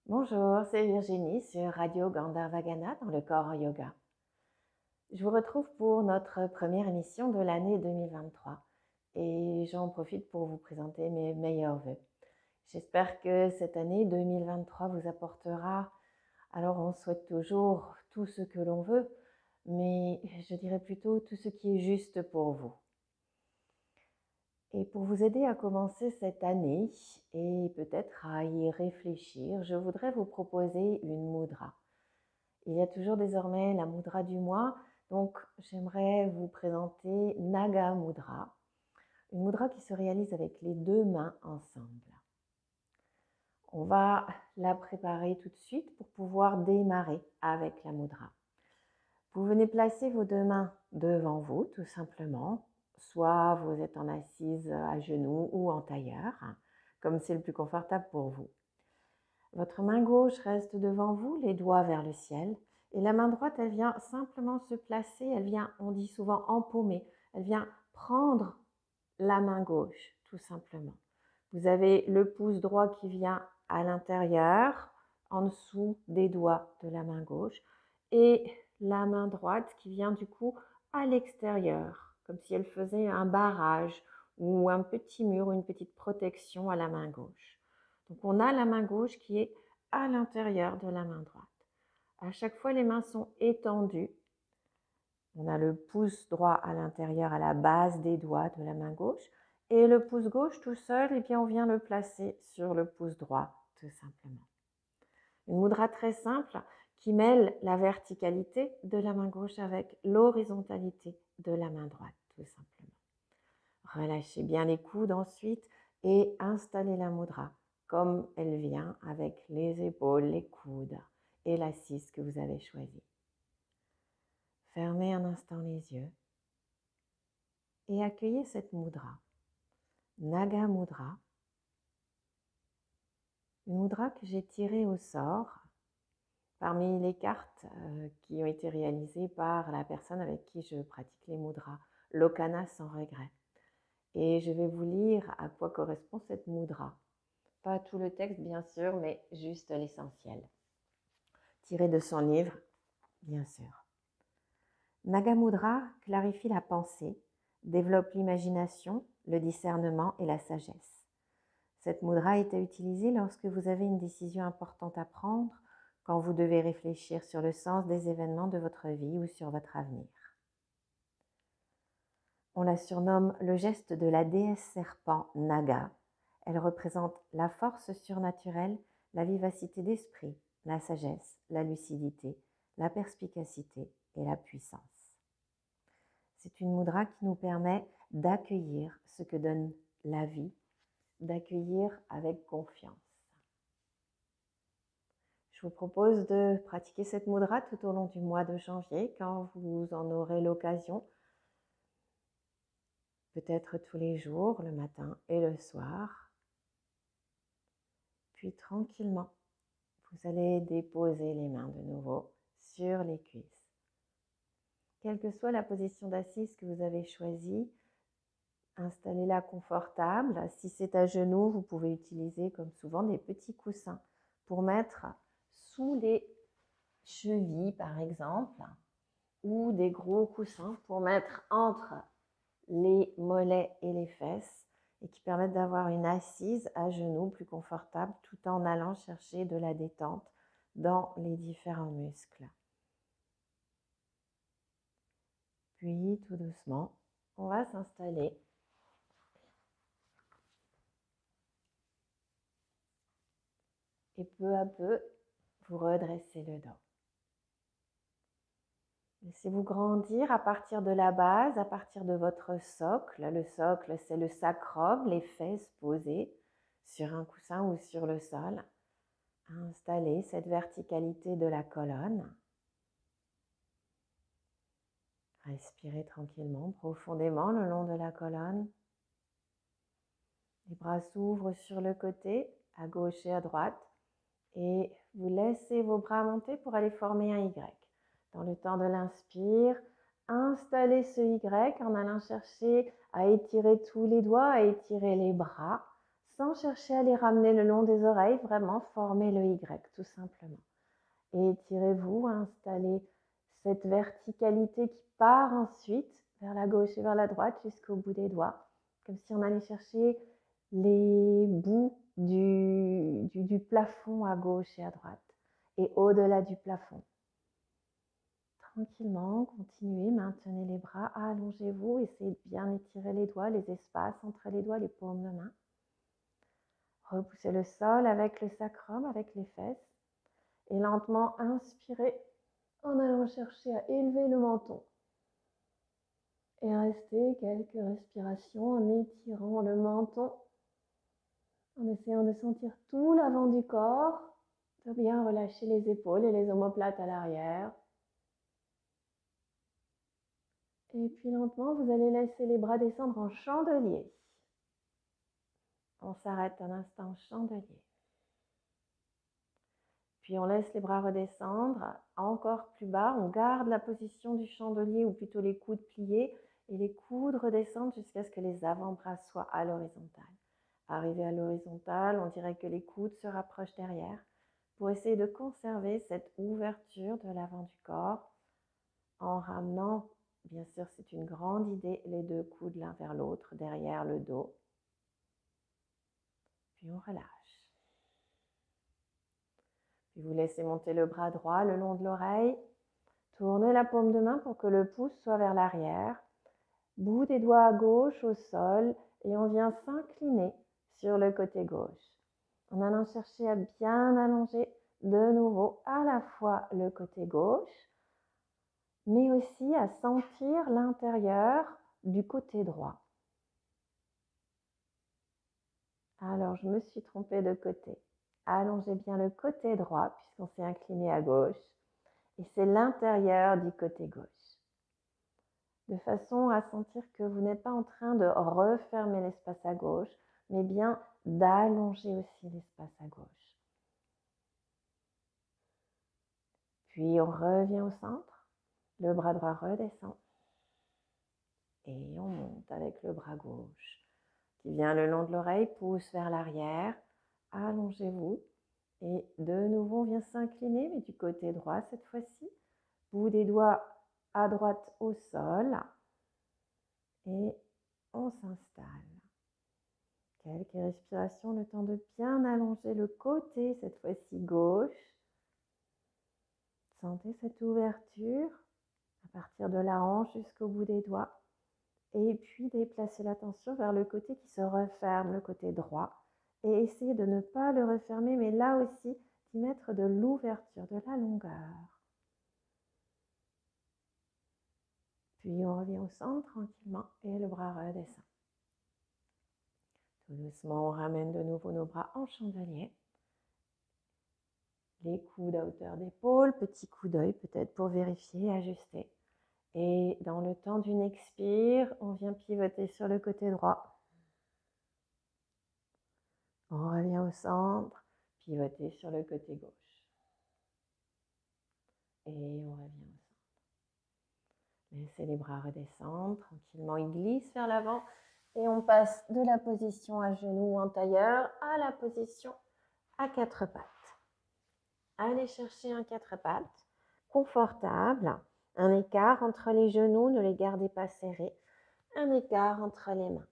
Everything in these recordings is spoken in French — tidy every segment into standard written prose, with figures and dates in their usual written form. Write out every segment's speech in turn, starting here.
Bonjour, c'est Virginie sur Radio Gandharvagana dans le Corps Yoga. Je vous retrouve pour notre première émission de l'année 2023 et j'en profite pour vous présenter mes meilleurs vœux. J'espère que cette année 2023 vous apportera, alors on souhaite toujours tout ce que l'on veut, mais je dirais plutôt tout ce qui est juste pour vous. Et pour vous aider à commencer cette année et peut-être à y réfléchir, je voudrais vous proposer une mudra. Il y a toujours désormais la mudra du mois, donc j'aimerais vous présenter Naga Mudra, une mudra qui se réalise avec les deux mains ensemble. On va la préparer tout de suite pour pouvoir démarrer avec la mudra. Vous venez placer vos deux mains devant vous, tout simplement. Soit vous êtes en assise à genoux ou en tailleur, comme c'est le plus confortable pour vous. Votre main gauche reste devant vous, les doigts vers le ciel. Et la main droite, elle vient simplement se placer, elle vient, on dit souvent empaumer, elle vient prendre la main gauche, tout simplement. Vous avez le pouce droit qui vient à l'intérieur, en dessous des doigts de la main gauche, et la main droite qui vient du coup à l'extérieur, comme si elle faisait un barrage ou un petit mur ou une petite protection à la main gauche. Donc on a la main gauche qui est à l'intérieur de la main droite. À chaque fois, les mains sont étendues. On a le pouce droit à l'intérieur, à la base des doigts de la main gauche. Et le pouce gauche tout seul, eh bien, on vient le placer sur le pouce droit, tout simplement. Une mudra très simple qui mêle la verticalité de la main gauche avec l'horizontalité de la main droite, tout simplement. Relâchez bien les coudes ensuite et installez la mudra comme elle vient avec les épaules, les coudes et l'assise que vous avez choisie. Fermez un instant les yeux et accueillez cette mudra, Naga Mudra, une mudra que j'ai tirée au sort parmi les cartes qui ont été réalisées par la personne avec qui je pratique les mudras, Lokana sans regret. Et je vais vous lire à quoi correspond cette mudra. Pas tout le texte, bien sûr, mais juste l'essentiel. Tiré de son livre, bien sûr. Naga Mudra clarifie la pensée, développe l'imagination, le discernement et la sagesse. Cette mudra est à utiliser lorsque vous avez une décision importante à prendre, quand vous devez réfléchir sur le sens des événements de votre vie ou sur votre avenir. On la surnomme le geste de la déesse serpent Naga. Elle représente la force surnaturelle, la vivacité d'esprit, la sagesse, la lucidité, la perspicacité et la puissance. C'est une mudra qui nous permet d'accueillir ce que donne la vie, d'accueillir avec confiance. Je vous propose de pratiquer cette mudra tout au long du mois de janvier quand vous en aurez l'occasion. Peut-être tous les jours, le matin et le soir. Puis tranquillement, vous allez déposer les mains de nouveau sur les cuisses. Quelle que soit la position d'assise que vous avez choisie, installez-la confortable. Si c'est à genoux, vous pouvez utiliser comme souvent des petits coussins pour mettre sous les chevilles par exemple, ou des gros coussins pour mettre entre les mollets et les fesses et qui permettent d'avoir une assise à genoux plus confortable tout en allant chercher de la détente dans les différents muscles. Puis tout doucement, on va s'installer et peu à peu, vous redressez le dos. Laissez-vous grandir à partir de la base, à partir de votre socle. Le socle, c'est le sacrum, les fesses posées sur un coussin ou sur le sol. Installez cette verticalité de la colonne. Respirez tranquillement, profondément le long de la colonne. Les bras s'ouvrent sur le côté, à gauche et à droite. Et vous laissez vos bras monter pour aller former un Y. Dans le temps de l'inspire, installez ce Y en allant chercher à étirer tous les doigts, à étirer les bras, sans chercher à les ramener le long des oreilles, vraiment former le Y tout simplement. Et étirez-vous, installez cette verticalité qui part ensuite vers la gauche et vers la droite jusqu'au bout des doigts, comme si on allait chercher les bouts du plafond à gauche et à droite et au-delà du plafond. Tranquillement, continuez, maintenez les bras, allongez-vous, essayez de bien étirer les doigts, les espaces entre les doigts, les paumes de main. Repoussez le sol avec le sacrum, avec les fesses. Et lentement, inspirez en allant chercher à élever le menton. Et restez quelques respirations en étirant le menton, en essayant de sentir tout l'avant du corps, de bien relâcher les épaules et les omoplates à l'arrière. Et puis lentement, vous allez laisser les bras descendre en chandelier. On s'arrête un instant en chandelier. Puis on laisse les bras redescendre encore plus bas. On garde la position du chandelier ou plutôt les coudes pliés et les coudes redescendent jusqu'à ce que les avant-bras soient à l'horizontale. Arrivé à l'horizontale, on dirait que les coudes se rapprochent derrière pour essayer de conserver cette ouverture de l'avant du corps en ramenant, bien sûr c'est une grande idée, les deux coudes l'un vers l'autre derrière le dos. Puis on relâche. Puis vous laissez monter le bras droit le long de l'oreille. Tournez la paume de main pour que le pouce soit vers l'arrière. Bout des doigts à gauche au sol et on vient s'incliner sur le côté gauche. En allant chercher à bien allonger de nouveau à la fois le côté gauche, mais aussi à sentir l'intérieur du côté droit. Alors, je me suis trompée de côté. Allongez bien le côté droit puisqu'on s'est incliné à gauche. Et c'est l'intérieur du côté gauche. De façon à sentir que vous n'êtes pas en train de refermer l'espace à gauche, mais bien d'allonger aussi l'espace à gauche. Puis on revient au centre, le bras droit redescend. Et on monte avec le bras gauche qui vient le long de l'oreille, pousse vers l'arrière. Allongez-vous. Et de nouveau, on vient s'incliner, mais du côté droit cette fois-ci. Bout des doigts à droite au sol. Et on s'installe. Quelques respirations, le temps de bien allonger le côté, cette fois-ci gauche. Sentez cette ouverture à partir de la hanche jusqu'au bout des doigts. Et puis déplacez l'attention vers le côté qui se referme, le côté droit. Et essayez de ne pas le refermer, mais là aussi, d'y mettre de l'ouverture, de la longueur. Puis on revient au centre tranquillement et le bras redescend. Tout doucement, on ramène de nouveau nos bras en chandelier. Les coudes à hauteur d'épaule, petit coup d'œil peut-être pour vérifier, ajuster. Et dans le temps d'une expire, on vient pivoter sur le côté droit. On revient au centre, pivoter sur le côté gauche. Et on revient au centre. Laissez les bras redescendre, tranquillement ils glissent vers l'avant. Et on passe de la position à genoux en tailleur à la position à quatre pattes. Allez chercher un quatre pattes, confortable. Un écart entre les genoux, ne les gardez pas serrés. Un écart entre les mains.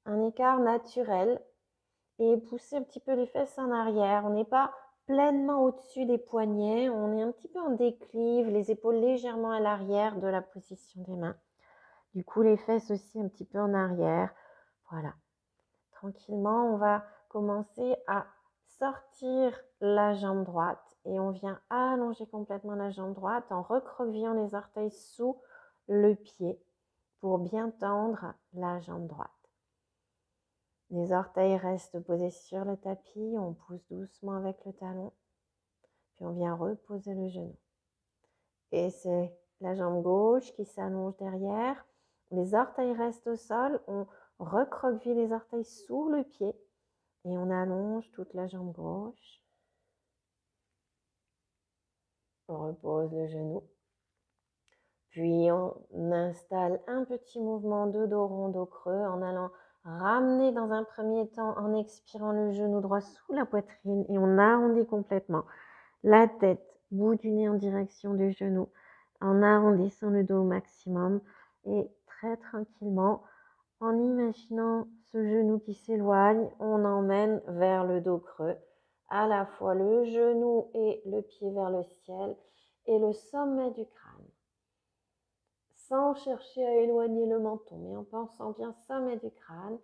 Un écart naturel. Et poussez un petit peu les fesses en arrière. On n'est pas pleinement au-dessus des poignets. On est un petit peu en déclive, les épaules légèrement à l'arrière de la position des mains. Du coup, les fesses aussi un petit peu en arrière. Voilà. Tranquillement, on va commencer à sortir la jambe droite et on vient allonger complètement la jambe droite en recroquevillant les orteils sous le pied pour bien tendre la jambe droite. Les orteils restent posés sur le tapis, on pousse doucement avec le talon, puis on vient reposer le genou. Et c'est la jambe gauche qui s'allonge derrière, les orteils restent au sol, on recroqueville les orteils sous le pied et on allonge toute la jambe gauche. On repose le genou. Puis on installe un petit mouvement de dos rond, dos creux en allant Ramenez dans un premier temps en expirant le genou droit sous la poitrine et on arrondit complètement la tête, bout du nez en direction du genou, en arrondissant le dos au maximum et très tranquillement, en imaginant ce genou qui s'éloigne, on emmène vers le dos creux, à la fois le genou et le pied vers le ciel et le sommet du crâne. Sans chercher à éloigner le menton, mais en pensant bien sommet du crâne,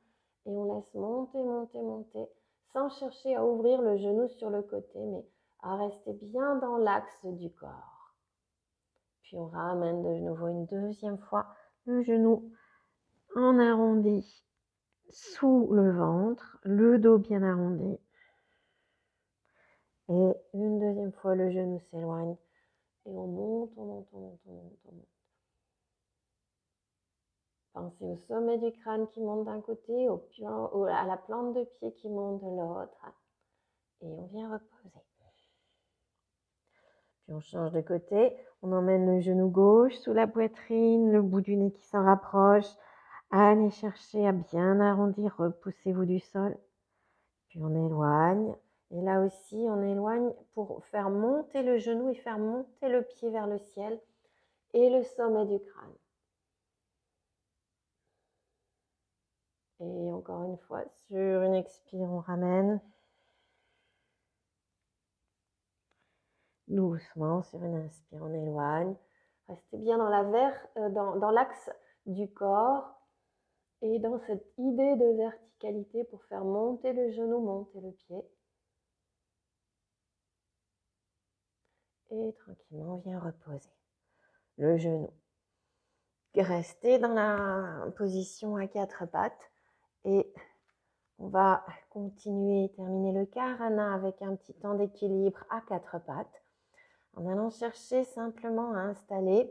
et on laisse monter, monter, monter, sans chercher à ouvrir le genou sur le côté, mais à rester bien dans l'axe du corps. Puis on ramène de nouveau une deuxième fois le genou en arrondi sous le ventre, le dos bien arrondi. Et une deuxième fois, le genou s'éloigne et on monte, on monte, on monte, on monte, on monte. Pensez au sommet du crâne qui monte d'un côté, à la plante de pied qui monte de l'autre. Et on vient reposer. Puis on change de côté. On emmène le genou gauche sous la poitrine, le bout du nez qui s'en rapproche. Allez chercher à bien arrondir, repoussez-vous du sol. Puis on éloigne. Et là aussi, on éloigne pour faire monter le genou et faire monter le pied vers le ciel et le sommet du crâne. Et encore une fois, sur une expire, on ramène. Doucement, sur une inspire, on éloigne. Restez bien dans l'axe du corps et dans cette idée de verticalité pour faire monter le genou, monter le pied. Et tranquillement, on vient reposer le genou. Restez dans la position à quatre pattes et on va continuer et terminer le karana avec un petit temps d'équilibre à quatre pattes en allant chercher simplement à installer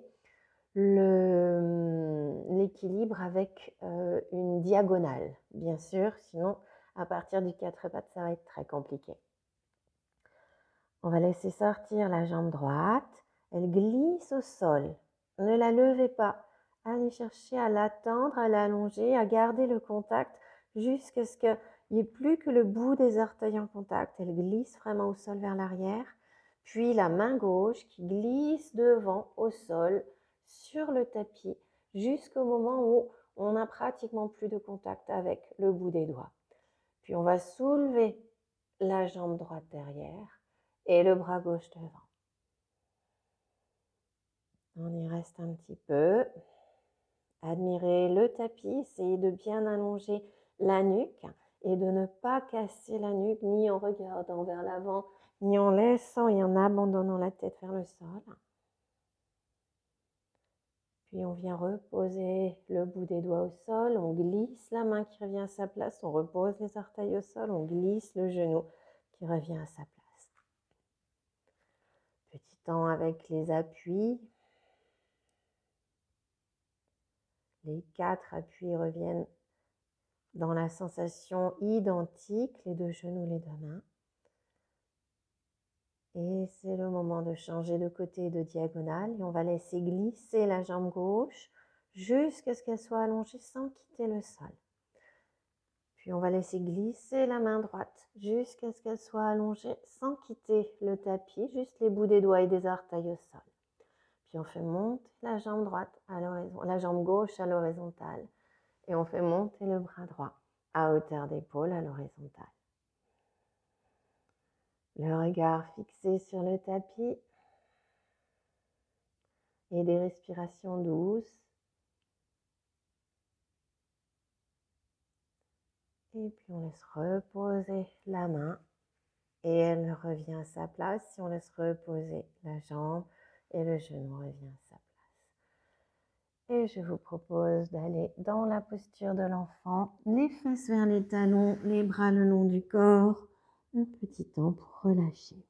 l'équilibre avec une diagonale, bien sûr, sinon à partir du quatre pattes, ça va être très compliqué. On va laisser sortir la jambe droite, elle glisse au sol, ne la levez pas, allez chercher à l'attendre, à l'allonger, à garder le contact jusqu'à ce qu'il n'y ait plus que le bout des orteils en contact, elle glisse vraiment au sol vers l'arrière, puis la main gauche qui glisse devant au sol, sur le tapis, jusqu'au moment où on n'a pratiquement plus de contact avec le bout des doigts. Puis on va soulever la jambe droite derrière et le bras gauche devant. On y reste un petit peu. Admirez le tapis, essayez de bien allonger la nuque et de ne pas casser la nuque ni en regardant vers l'avant, ni en laissant et en abandonnant la tête vers le sol. Puis on vient reposer le bout des doigts au sol, on glisse la main qui revient à sa place, on repose les orteils au sol, on glisse le genou qui revient à sa place. Petit temps avec les appuis. Les 4 appuis reviennent dans la sensation identique, les deux genoux, les deux mains. Et c'est le moment de changer de côté de diagonale et on va laisser glisser la jambe gauche jusqu'à ce qu'elle soit allongée sans quitter le sol. Puis on va laisser glisser la main droite jusqu'à ce qu'elle soit allongée sans quitter le tapis, juste les bouts des doigts et des orteils au sol. Puis on fait monter la jambe droite à l'horizontale, la jambe gauche à l'horizontale et on fait monter le bras droit à hauteur d'épaule à l'horizontale. Le regard fixé sur le tapis et des respirations douces. Et puis on laisse reposer la main et elle revient à sa place. Si on laisse reposer la jambe et le genou revient à sa place. Et je vous propose d'aller dans la posture de l'enfant, les fesses vers les talons, les bras le long du corps. Un petit temps pour relâcher.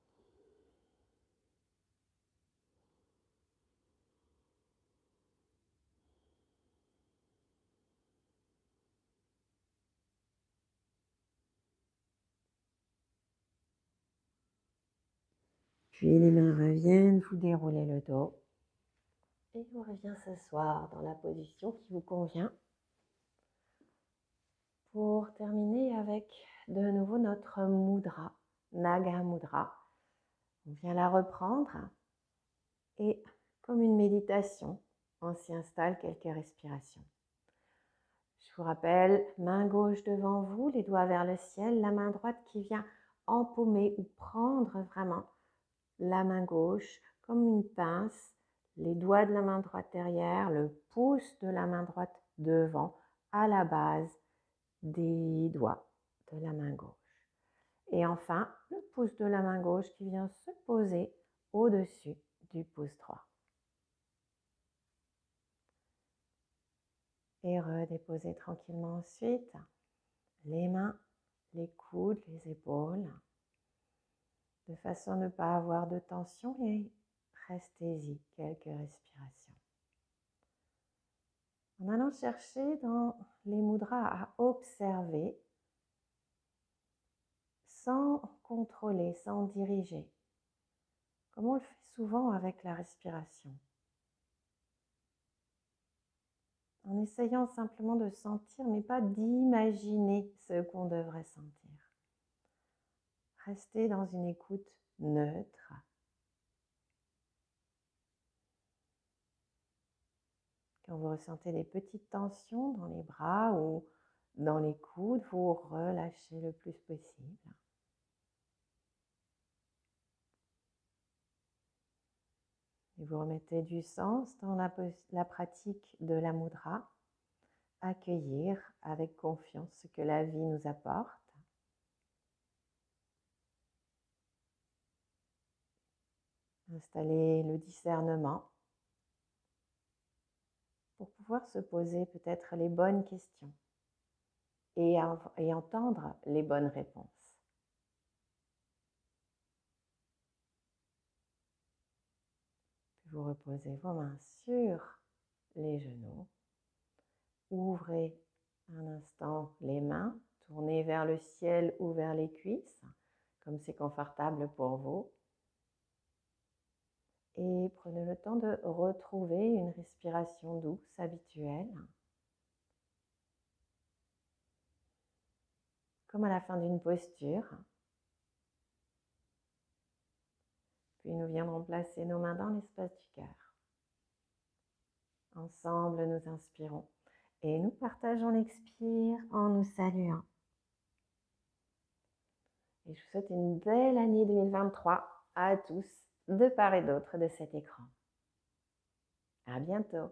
Puis les mains reviennent, vous déroulez le dos. Et on revient s'asseoir dans la position qui vous convient pour terminer avec de nouveau notre mudra, Naga Mudra. On vient la reprendre et comme une méditation, on s'y installe quelques respirations. Je vous rappelle, main gauche devant vous, les doigts vers le ciel, la main droite qui vient empaumer ou prendre vraiment la main gauche comme une pince, les doigts de la main droite derrière, le pouce de la main droite devant, à la base des doigts de la main gauche. Et enfin, le pouce de la main gauche qui vient se poser au-dessus du pouce droit. Et redéposer tranquillement ensuite les mains, les coudes, les épaules, de façon à ne pas avoir de tension et restez-y quelques respirations. En allant chercher dans les mudras à observer sans contrôler, sans diriger, comme on le fait souvent avec la respiration. En essayant simplement de sentir, mais pas d'imaginer ce qu'on devrait sentir. Restez dans une écoute neutre. Quand vous ressentez des petites tensions dans les bras ou dans les coudes, vous relâchez le plus possible. Et vous remettez du sens dans la pratique de la mudra. Accueillir avec confiance ce que la vie nous apporte. Installer le discernement pour pouvoir se poser peut-être les bonnes questions et entendre les bonnes réponses. Puis vous reposez vos mains sur les genoux. Ouvrez un instant les mains, tournez vers le ciel ou vers les cuisses, comme c'est confortable pour vous. Et prenez le temps de retrouver une respiration douce, habituelle. Comme à la fin d'une posture. Puis nous viendrons placer nos mains dans l'espace du cœur. Ensemble, nous inspirons et nous partageons l'expire en nous saluant. Et je vous souhaite une belle année 2023 à tous, de part et d'autre de cet écran. À bientôt.